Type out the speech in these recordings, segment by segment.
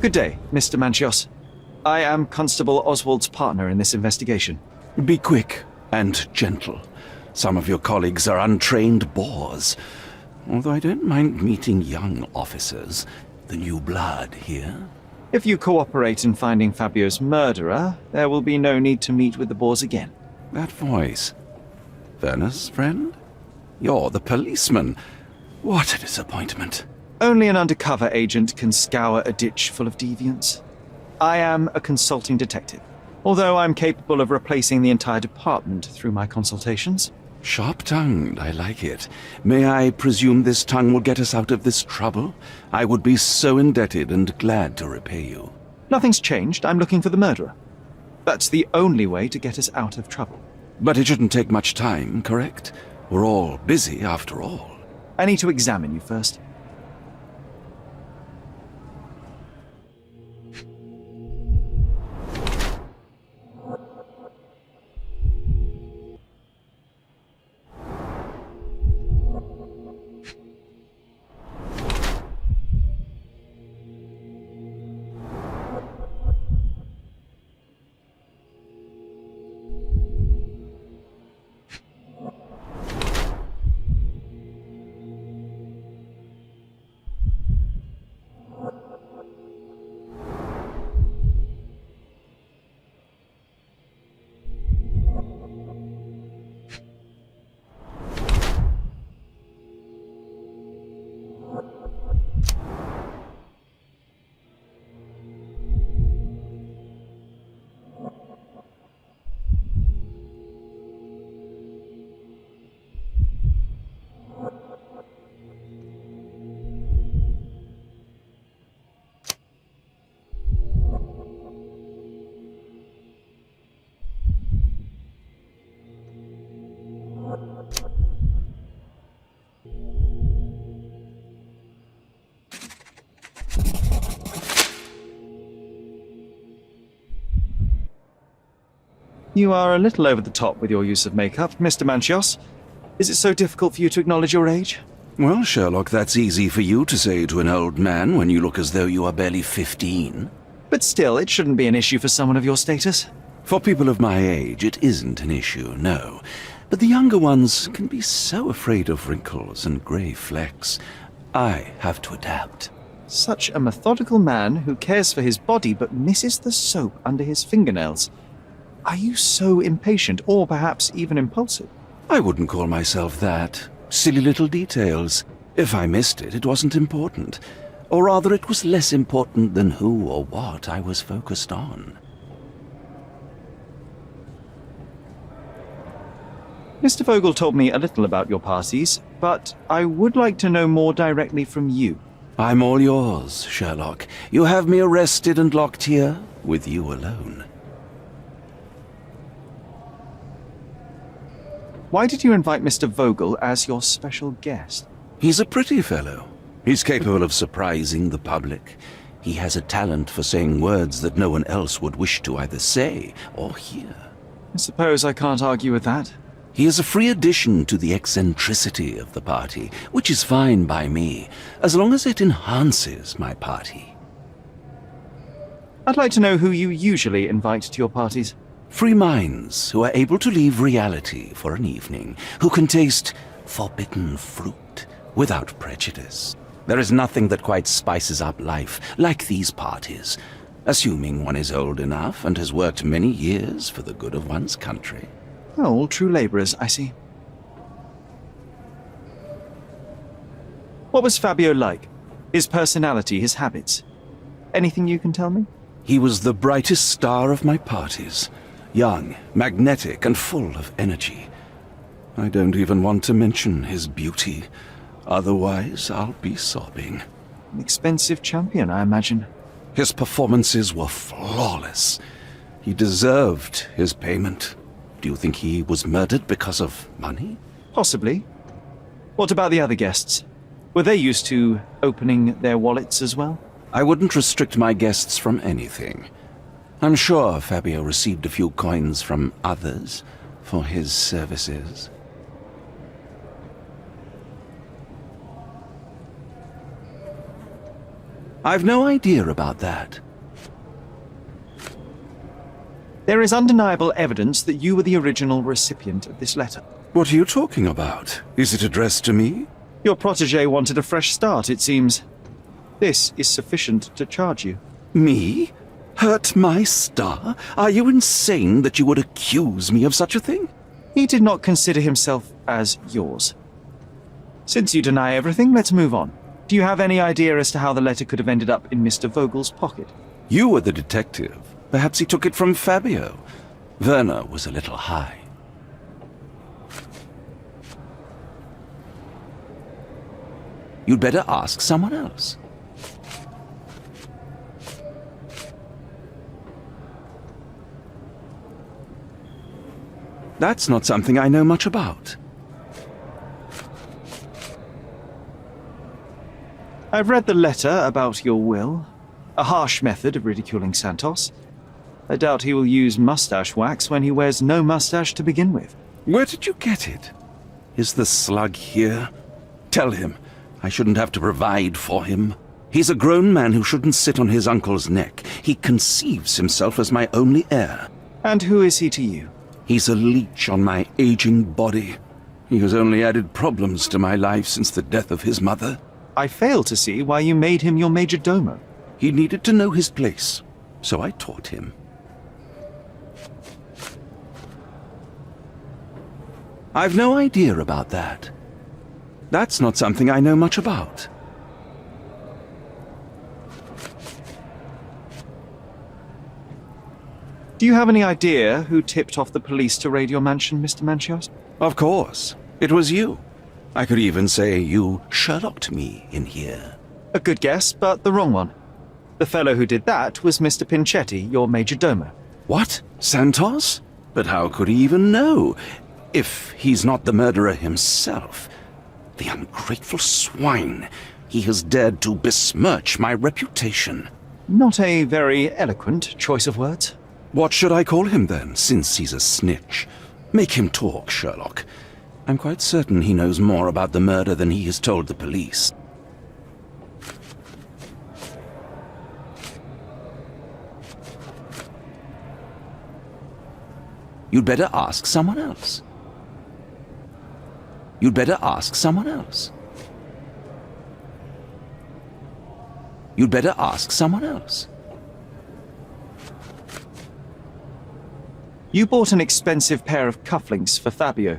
Good day, Mr. Manchios. I am Constable Oswald's partner in this investigation. Be quick and gentle. Some of your colleagues are untrained boors. Although I don't mind meeting young officers, the new blood here. If you cooperate in finding Fabio's murderer, there will be no need to meet with the boars again. That voice. Werner's friend? You're the policeman. What a disappointment. Only an undercover agent can scour a ditch full of deviants. I am a consulting detective, although I'm capable of replacing the entire department through my consultations. Sharp-tongued, I like it. May I presume this tongue will get us out of this trouble? I would be so indebted and glad to repay you. Nothing's changed. I'm looking for the murderer. That's the only way to get us out of trouble. But it shouldn't take much time, correct? We're all busy after all. I need to examine you first. You are a little over the top with your use of makeup, Mr. Manchios. Is it so difficult for you to acknowledge your age? Well, Sherlock, that's easy for you to say to an old man when you look as though you are barely 15. But still, it shouldn't be an issue for someone of your status. For people of my age, it isn't an issue, no. But the younger ones can be so afraid of wrinkles and grey flecks. I have to adapt. Such a methodical man who cares for his body but misses the soap under his fingernails. Are you so impatient, or perhaps even impulsive? I wouldn't call myself that. Silly little details. If I missed it, it wasn't important. Or rather, it was less important than who or what I was focused on. Mr. Vogel told me a little about your parties, but I would like to know more directly from you. I'm all yours, Sherlock. You have me arrested and locked here, with you alone. Why did you invite Mr. Vogel as your special guest? He's a pretty fellow. He's capable of surprising the public. He has a talent for saying words that no one else would wish to either say or hear. I suppose I can't argue with that. He is a free addition to the eccentricity of the party, which is fine by me, as long as it enhances my party. I'd like to know who you usually invite to your parties. Free minds who are able to leave reality for an evening, who can taste forbidden fruit without prejudice. There is nothing that quite spices up life like these parties, assuming one is old enough and has worked many years for the good of one's country. Oh, all true labourers, I see. What was Fabio like? His personality, his habits? Anything you can tell me? He was the brightest star of my parties. Young, magnetic, and full of energy. I don't even want to mention his beauty. Otherwise, I'll be sobbing. An expensive champion, I imagine. His performances were flawless. He deserved his payment. Do you think he was murdered because of money? Possibly. What about the other guests? Were they used to opening their wallets as well? I wouldn't restrict my guests from anything. I'm sure Fabio received a few coins from others for his services. I've no idea about that. There is undeniable evidence that you were the original recipient of this letter. What are you talking about? Is it addressed to me? Your protégé wanted a fresh start, it seems. This is sufficient to charge you. Me? Hurt my star? Are you insane that you would accuse me of such a thing? He did not consider himself as yours. Since you deny everything, let's move on. Do you have any idea as to how the letter could have ended up in Mr. Vogel's pocket? You were the detective. Perhaps he took it from Fabio. Werner was a little high. You'd better ask someone else. That's not something I know much about. I've read the letter about your will. A harsh method of ridiculing Santos. I doubt he will use mustache wax when he wears no mustache to begin with. Where did you get it? Is the slug here? Tell him I shouldn't have to provide for him. He's a grown man who shouldn't sit on his uncle's neck. He conceives himself as my only heir. And who is he to you? He's a leech on my aging body. He has only added problems to my life since the death of his mother. I fail to see why you made him your major domo. He needed to know his place, so I taught him. I've no idea about that. That's not something I know much about. Do you have any idea who tipped off the police to raid your mansion, Mr. Manchios? Of course. It was you. I could even say you Sherlocked me in here. A good guess, but the wrong one. The fellow who did that was Mr. Pinchetti, your major domo. What? Santos? But how could he even know? If he's not the murderer himself. The ungrateful swine. He has dared to besmirch my reputation. Not a very eloquent choice of words. What should I call him then, since he's a snitch? Make him talk, Sherlock. I'm quite certain he knows more about the murder than he has told the police. You'd better ask someone else. You'd better ask someone else. You'd better ask someone else. You bought an expensive pair of cufflinks for Fabio.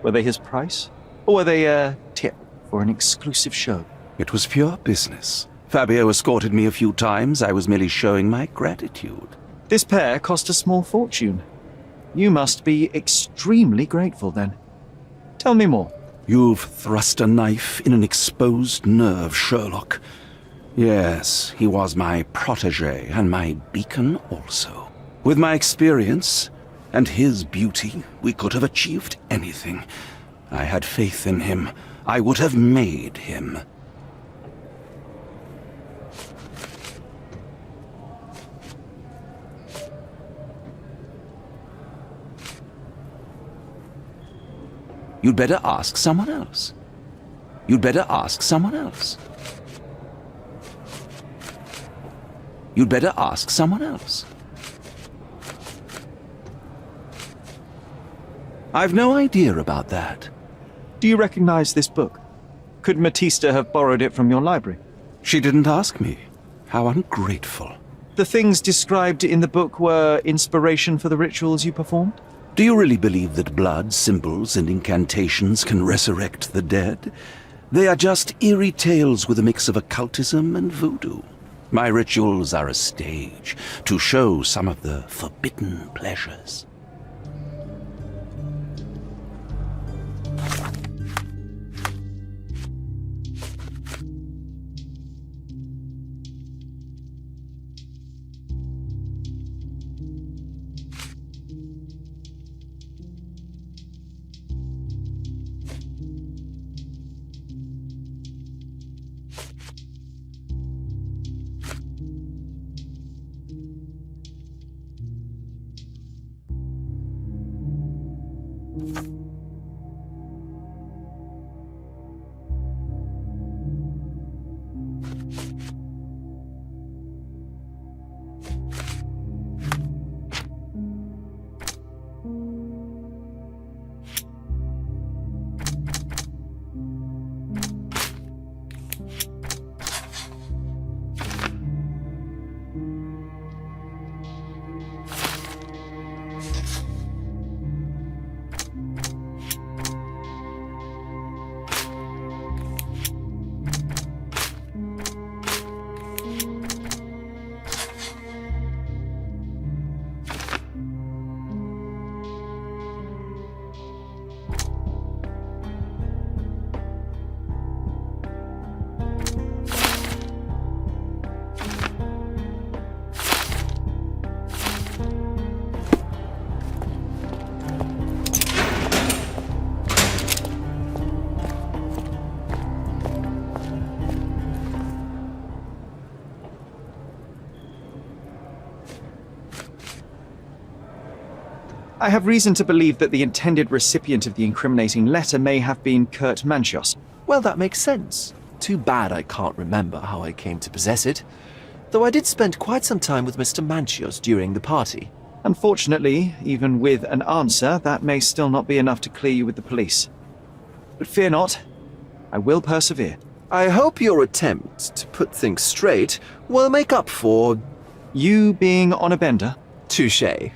Were they his price? Or were they a tip for an exclusive show? It was pure business. Fabio escorted me a few times. I was merely showing my gratitude. This pair cost a small fortune. You must be extremely grateful then. Tell me more. You've thrust a knife in an exposed nerve, Sherlock. Yes, he was my protégé and my beacon also. With my experience and his beauty, we could have achieved anything. I had faith in him. I would have made him. You'd better ask someone else. You'd better ask someone else. You'd better ask someone else. I've no idea about that. Do you recognize this book? Could Matista have borrowed it from your library? She didn't ask me. How ungrateful. The things described in the book were inspiration for the rituals you performed? Do you really believe that blood, symbols, and incantations can resurrect the dead? They are just eerie tales with a mix of occultism and voodoo. My rituals are a stage to show some of the forbidden pleasures. I have reason to believe that the intended recipient of the incriminating letter may have been Kurt Manchos. Well, that makes sense. Too bad I can't remember how I came to possess it. Though I did spend quite some time with Mr. Manchios during the party. Unfortunately, even with an answer, that may still not be enough to clear you with the police. But fear not, I will persevere. I hope your attempt to put things straight will make up for... You being on a bender? touché.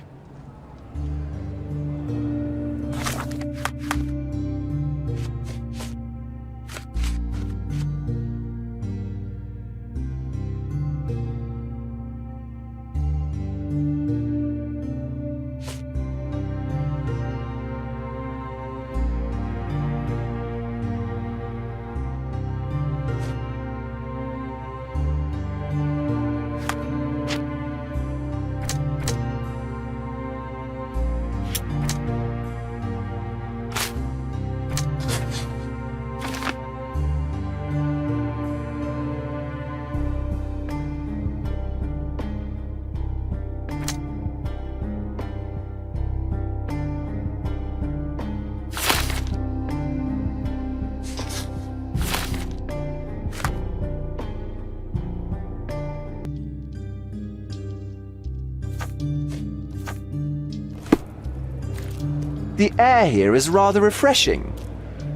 The air here is rather refreshing.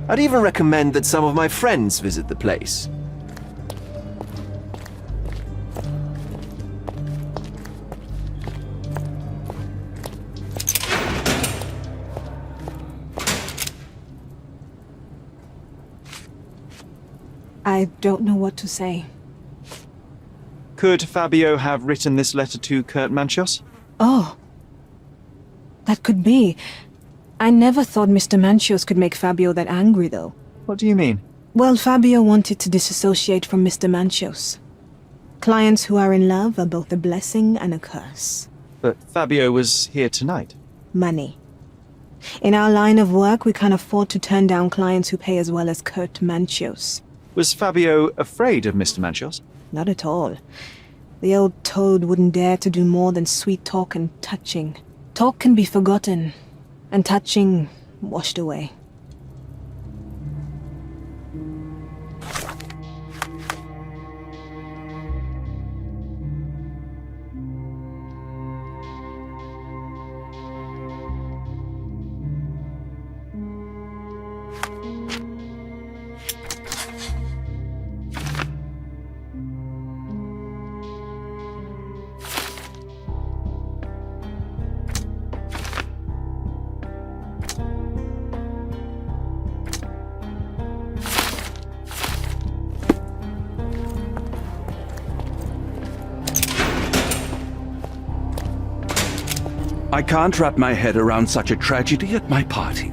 I'd even recommend that some of my friends visit the place. I don't know what to say. Could Fabio have written this letter to Kurt Manchos? Oh. That could be. I never thought Mr. Manchios could make Fabio that angry, though. What do you mean? Well, Fabio wanted to disassociate from Mr. Manchios. Clients who are in love are both a blessing and a curse. But Fabio was here tonight. Money. In our line of work, we can't afford to turn down clients who pay as well as Kurt Manchios. Was Fabio afraid of Mr. Manchos? Not at all. The old toad wouldn't dare to do more than sweet talk and touching. Talk can be forgotten, and touching washed away. I can't wrap my head around such a tragedy at my party.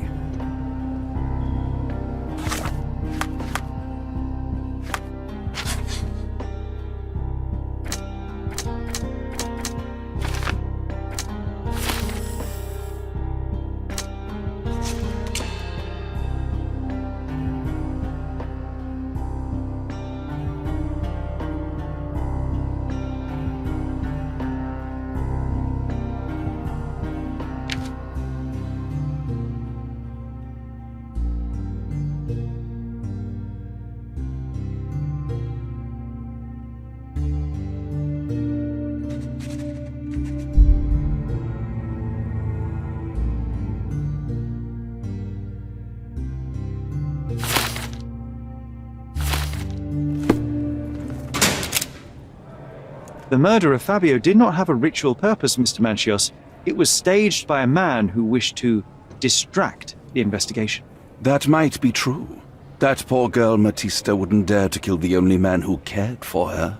The murder of Fabio did not have a ritual purpose, Mr. Manchios. It was staged by a man who wished to distract the investigation. That might be true. That poor girl Matista wouldn't dare to kill the only man who cared for her.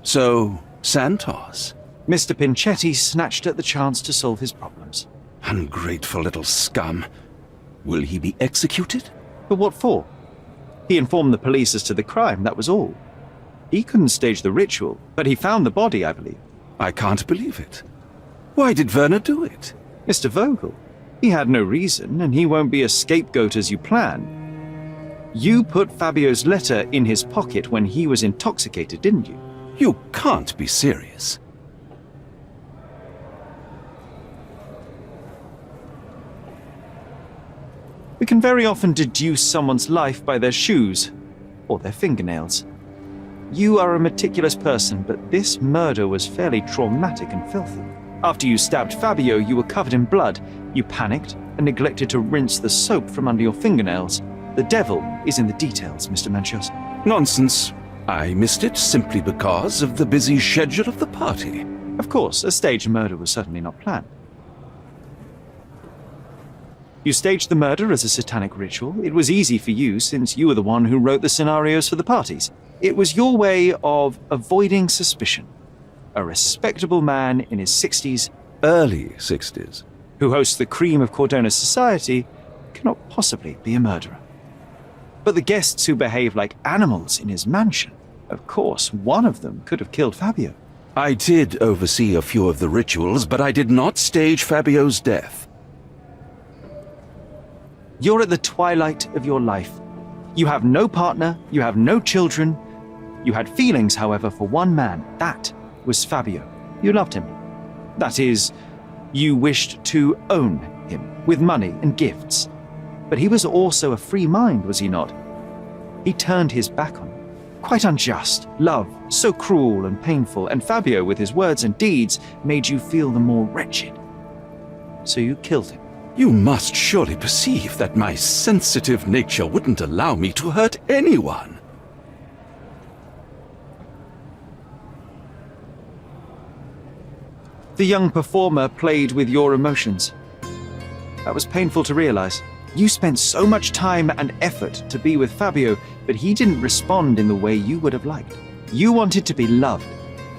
So, Santos. Mr. Pinchetti snatched at the chance to solve his problems. Ungrateful little scum. Will he be executed? But what for? He informed the police as to the crime, that was all. He couldn't stage the ritual, but he found the body, I believe. I can't believe it. Why did Werner do it? Mr. Vogel. He had no reason, and he won't be a scapegoat as you plan. You put Fabio's letter in his pocket when he was intoxicated, didn't you? You can't be serious. We can very often deduce someone's life by their shoes or their fingernails. You are a meticulous person, but this murder was fairly traumatic and filthy. After you stabbed Fabio, you were covered in blood. You panicked and neglected to rinse the soap from under your fingernails. The devil is in the details, Mr. Manchios. Nonsense. I missed it simply because of the busy schedule of the party. Of course, a staged murder was certainly not planned. You staged the murder as a satanic ritual. It was easy for you since you were the one who wrote the scenarios for the parties. It was your way of avoiding suspicion. A respectable man in his 60s, Early 60s. who hosts the cream of Cordona's society, cannot possibly be a murderer. But the guests who behave like animals in his mansion, of course, one of them could have killed Fabio. I did oversee a few of the rituals, but I did not stage Fabio's death. You're at the twilight of your life. You have no partner, you have no children. You had feelings, however, for one man. That was Fabio. You loved him. That is, you wished to own him with money and gifts. But he was also a free mind, was he not? He turned his back on you. Quite unjust. Love, so cruel and painful, and Fabio, with his words and deeds, made you feel the more wretched. So you killed him. You must surely perceive that my sensitive nature wouldn't allow me to hurt anyone. The young performer played with your emotions. That was painful to realize. You spent so much time and effort to be with Fabio, but he didn't respond in the way you would have liked. You wanted to be loved,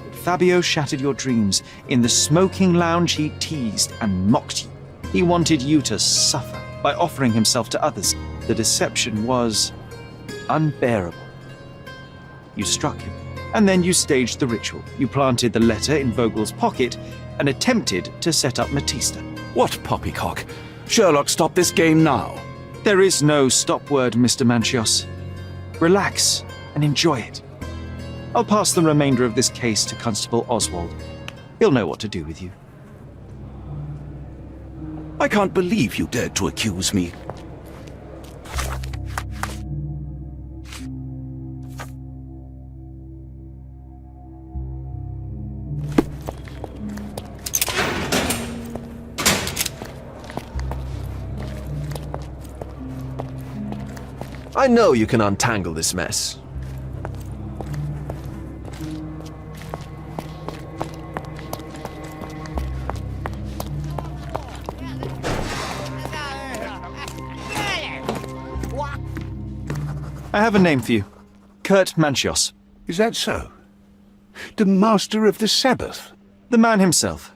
but Fabio shattered your dreams. In the smoking lounge, he teased and mocked you. He wanted you to suffer by offering himself to others. The deception was unbearable. You struck him, and then you staged the ritual. You planted the letter in Vogel's pocket and attempted to set up Matista. What poppycock? Sherlock, stop this game now. There is no stop word, Mr. Manchios. Relax and enjoy it. I'll pass the remainder of this case to Constable Oswald. He'll know what to do with you. I can't believe you dared to accuse me. I know you can untangle this mess. I have a name for you. Kurt Manchios. Is that so? The Master of the Sabbath? The man himself.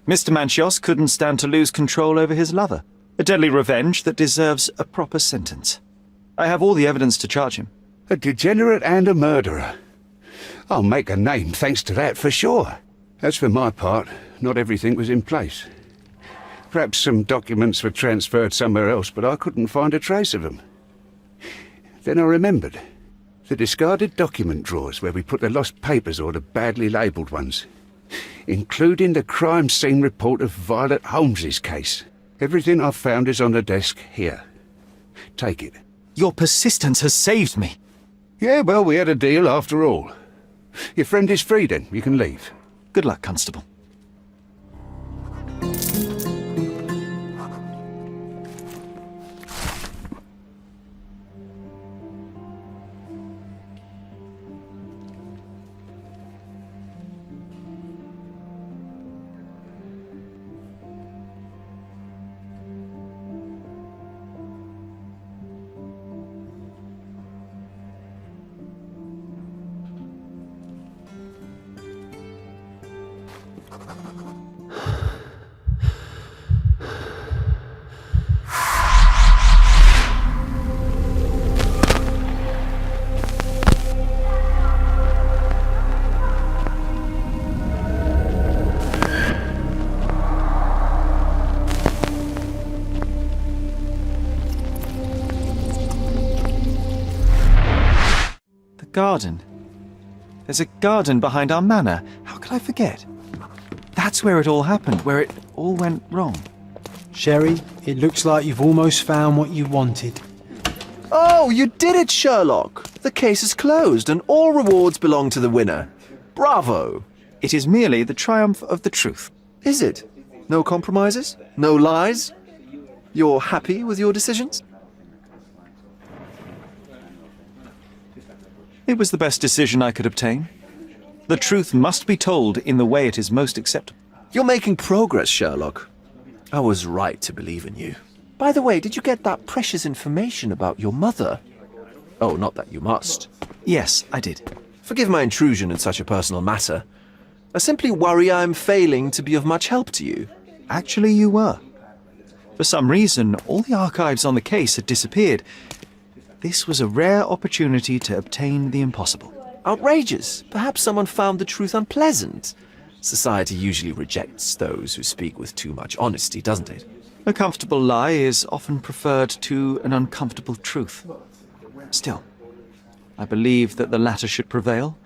Mr. Manchios couldn't stand to lose control over his lover. A deadly revenge that deserves a proper sentence. I have all the evidence to charge him. A degenerate and a murderer. I'll make a name thanks to that for sure. As for my part, not everything was in place. Perhaps some documents were transferred somewhere else, but I couldn't find a trace of them. Then I remembered. The discarded document drawers where we put the lost papers or the badly labelled ones. Including the crime scene report of Violet Holmes's case. Everything I've found is on the desk here. Take it. Your persistence has saved me. Yeah, well, we had a deal after all. Your friend is free then. You can leave. Good luck, Constable. garden. There's a garden behind our manor. How could I forget? That's where it all happened, where it all went wrong. Sherry, it looks like you've almost found what you wanted. Oh, you did it, Sherlock! The case is closed and all rewards belong to the winner. Bravo! It is merely the triumph of the truth. Is it? No compromises? No lies? You're happy with your decisions? It was the best decision I could obtain. The truth must be told in the way it is most acceptable. You're making progress, Sherlock. I was right to believe in you. By the way, did you get that precious information about your mother? Oh, not that you must. Yes, I did. Forgive my intrusion in such a personal matter. I simply worry I'm failing to be of much help to you. Actually, you were. For some reason, all the archives on the case had disappeared. This was a rare opportunity to obtain the impossible. Outrageous. Perhaps someone found the truth unpleasant. Society usually rejects those who speak with too much honesty, doesn't it? A comfortable lie is often preferred to an uncomfortable truth. Still, I believe that the latter should prevail,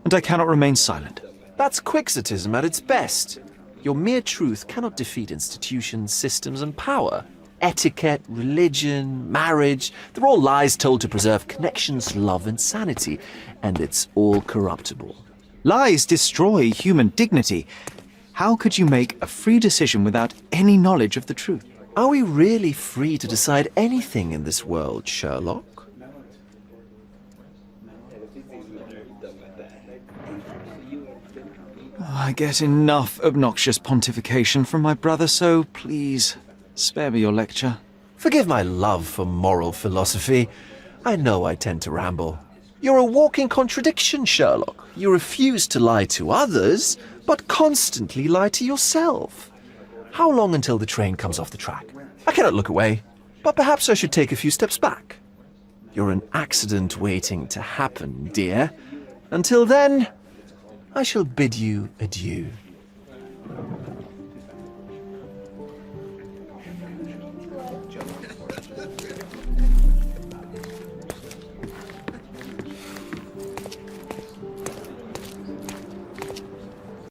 and I cannot remain silent. That's quixotism at its best. Your mere truth cannot defeat institutions, systems, and power. Etiquette, religion, marriage, they're all lies told to preserve connections, love, and sanity, and it's all corruptible. Lies destroy human dignity. How could you make a free decision without any knowledge of the truth? Are we really free to decide anything in this world, Sherlock? I get enough obnoxious pontification from my brother, so please, spare me your lecture. Forgive my love for moral philosophy. I know I tend to ramble. You're a walking contradiction, Sherlock. You refuse to lie to others, but constantly lie to yourself. How long until the train comes off the track? I cannot look away, but perhaps I should take a few steps back. You're an accident waiting to happen, dear. Until then, I shall bid you adieu.